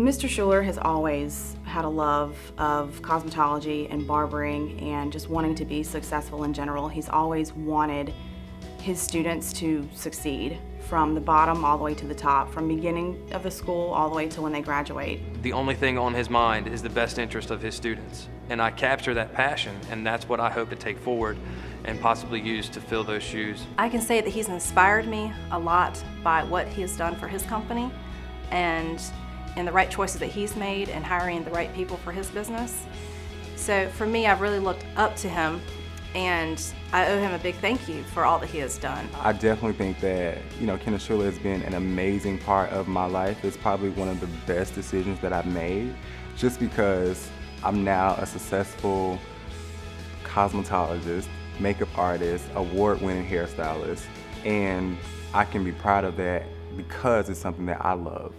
Mr. Schuler has always had a love of cosmetology and barbering and just wanting to be successful in general. He's always wanted his students to succeed from the bottom all the way to the top, from beginning of the school all the way to when they graduate. The only thing on his mind is the best interest of his students. And I capture that passion, and that's what I hope to take forward and possibly use to fill those shoes. I can say that he's inspired me a lot by what he has done for his company and the right choices that he's made and hiring the right people for his business. So for me, I've really looked up to him, and I owe him a big thank you for all that he has done. I definitely think that, Kenneth Schuler has been an amazing part of my life. It's probably one of the best decisions that I've made, just because I'm now a successful cosmetologist, makeup artist, award-winning hairstylist, and I can be proud of that because it's something that I love.